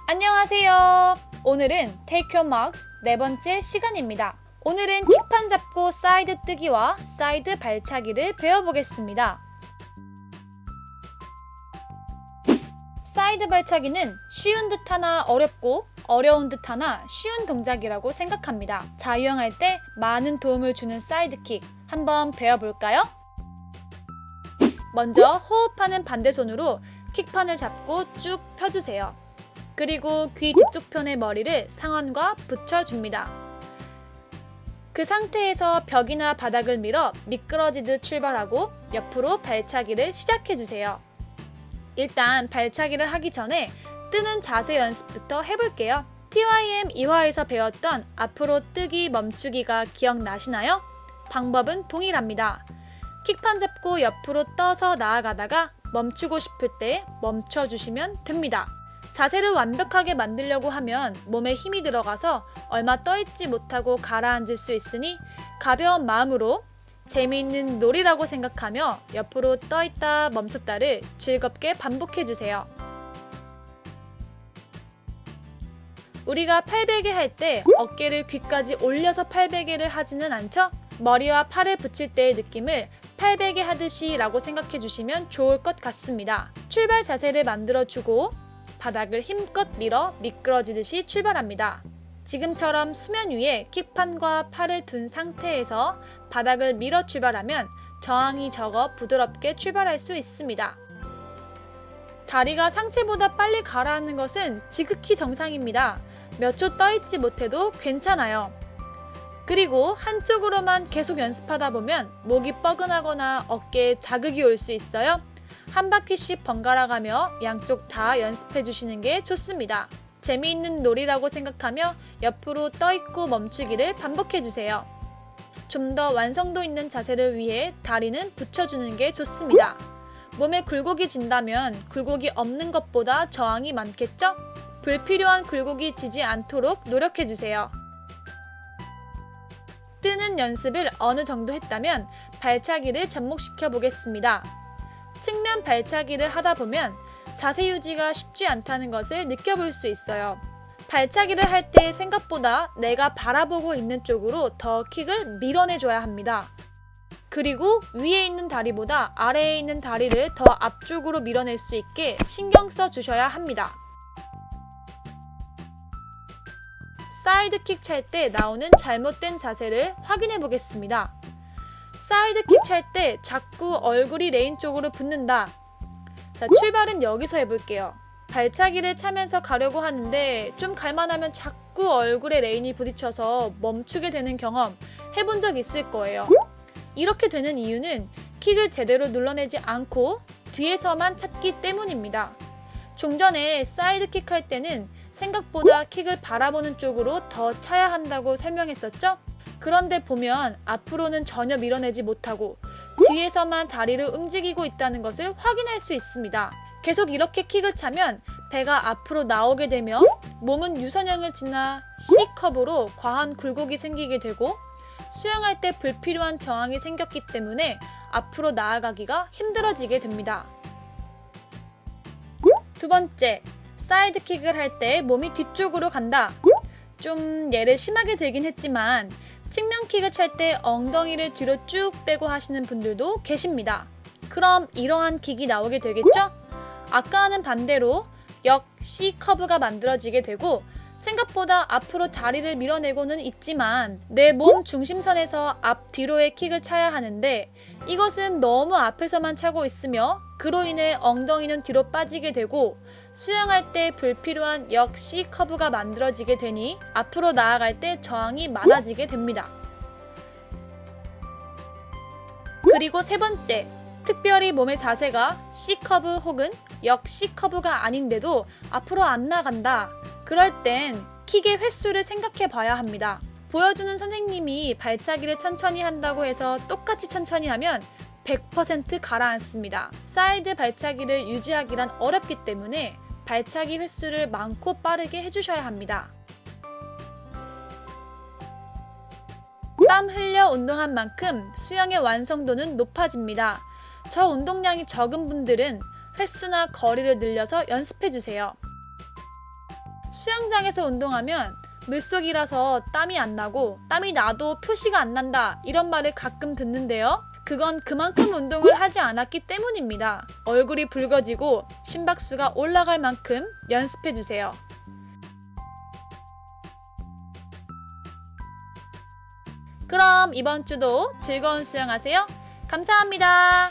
안녕하세요. 오늘은 Take Your Marks 네 번째 시간입니다. 오늘은 킥판 잡고 사이드 뜨기와 사이드 발차기를 배워보겠습니다. 사이드 발차기는 쉬운 듯하나 어렵고 어려운 듯하나 쉬운 동작이라고 생각합니다. 자유형할 때 많은 도움을 주는 사이드킥 한번 배워볼까요? 먼저 호흡하는 반대손으로 킥판을 잡고 쭉 펴주세요. 그리고 귀 뒤쪽 편의 머리를 상완과 붙여줍니다. 그 상태에서 벽이나 바닥을 밀어 미끄러지듯 출발하고 옆으로 발차기를 시작해주세요. 일단 발차기를 하기 전에 뜨는 자세 연습부터 해볼게요. TYM 2화에서 배웠던 앞으로 뜨기 멈추기가 기억나시나요? 방법은 동일합니다. 킥판 잡고 옆으로 떠서 나아가다가 멈추고 싶을 때 멈춰주시면 됩니다. 자세를 완벽하게 만들려고 하면 몸에 힘이 들어가서 얼마 떠있지 못하고 가라앉을 수 있으니 가벼운 마음으로 재미있는 놀이라고 생각하며 옆으로 떠있다 멈췄다를 즐겁게 반복해주세요. 우리가 팔베개 할 때 어깨를 귀까지 올려서 팔베개를 하지는 않죠? 머리와 팔을 붙일 때의 느낌을 팔베개 하듯이 라고 생각해 주시면 좋을 것 같습니다. 출발 자세를 만들어주고 바닥을 힘껏 밀어 미끄러지듯이 출발합니다. 지금처럼 수면 위에 킥판과 팔을 둔 상태에서 바닥을 밀어 출발하면 저항이 적어 부드럽게 출발할 수 있습니다. 다리가 상체보다 빨리 가라앉는 것은 지극히 정상입니다. 몇 초 떠있지 못해도 괜찮아요. 그리고 한쪽으로만 계속 연습하다 보면 목이 뻐근하거나 어깨에 자극이 올 수 있어요. 한 바퀴씩 번갈아 가며 양쪽 다 연습해 주시는 게 좋습니다. 재미있는 놀이라고 생각하며 옆으로 떠있고 멈추기를 반복해 주세요. 좀 더 완성도 있는 자세를 위해 다리는 붙여주는 게 좋습니다. 몸에 굴곡이 진다면 굴곡이 없는 것보다 저항이 많겠죠? 불필요한 굴곡이 지지 않도록 노력해 주세요. 뜨는 연습을 어느 정도 했다면 발차기를 접목시켜 보겠습니다. 측면 발차기를 하다 보면 자세 유지가 쉽지 않다는 것을 느껴볼 수 있어요. 발차기를 할 때 생각보다 내가 바라보고 있는 쪽으로 더 킥을 밀어내줘야 합니다. 그리고 위에 있는 다리보다 아래에 있는 다리를 더 앞쪽으로 밀어낼 수 있게 신경 써 주셔야 합니다. 사이드킥 찰 때 나오는 잘못된 자세를 확인해 보겠습니다. 사이드킥 찰 때 자꾸 얼굴이 레인 쪽으로 붙는다. 자, 출발은 여기서 해볼게요. 발차기를 차면서 가려고 하는데 좀 갈만하면 자꾸 얼굴에 레인이 부딪혀서 멈추게 되는 경험 해본 적 있을 거예요. 이렇게 되는 이유는 킥을 제대로 눌러내지 않고 뒤에서만 찼기 때문입니다. 종전에 사이드킥 할 때는 생각보다 킥을 바라보는 쪽으로 더 차야 한다고 설명했었죠? 그런데 보면 앞으로는 전혀 밀어내지 못하고 뒤에서만 다리를 움직이고 있다는 것을 확인할 수 있습니다. 계속 이렇게 킥을 차면 배가 앞으로 나오게 되며 몸은 유선형을 지나 C컵으로 과한 굴곡이 생기게 되고 수영할 때 불필요한 저항이 생겼기 때문에 앞으로 나아가기가 힘들어지게 됩니다. 두 번째, 사이드킥을 할 때 몸이 뒤쪽으로 간다. 좀 예를 심하게 들긴 했지만 측면킥을 찰 때 엉덩이를 뒤로 쭉 빼고 하시는 분들도 계십니다. 그럼 이러한 킥이 나오게 되겠죠? 아까와는 반대로 역 C커브가 만들어지게 되고 생각보다 앞으로 다리를 밀어내고는 있지만 내 몸 중심선에서 앞뒤로의 킥을 차야 하는데 이것은 너무 앞에서만 차고 있으며 그로 인해 엉덩이는 뒤로 빠지게 되고 수영할 때 불필요한 역 C커브가 만들어지게 되니 앞으로 나아갈 때 저항이 많아지게 됩니다. 그리고 세 번째, 특별히 몸의 자세가 C커브 혹은 역 C커브가 아닌데도 앞으로 안 나간다. 그럴 땐 킥의 횟수를 생각해 봐야 합니다. 보여주는 선생님이 발차기를 천천히 한다고 해서 똑같이 천천히 하면 100% 가라앉습니다. 사이드 발차기를 유지하기란 어렵기 때문에 발차기 횟수를 많고 빠르게 해주셔야 합니다. 땀 흘려 운동한 만큼 수영의 완성도는 높아집니다. 저 운동량이 적은 분들은 횟수나 거리를 늘려서 연습해주세요. 수영장에서 운동하면 물속이라서 땀이 안 나고 땀이 나도 표시가 안 난다 이런 말을 가끔 듣는데요. 그건 그만큼 운동을 하지 않았기 때문입니다. 얼굴이 붉어지고 심박수가 올라갈 만큼 연습해주세요. 그럼 이번 주도 즐거운 수영하세요. 감사합니다.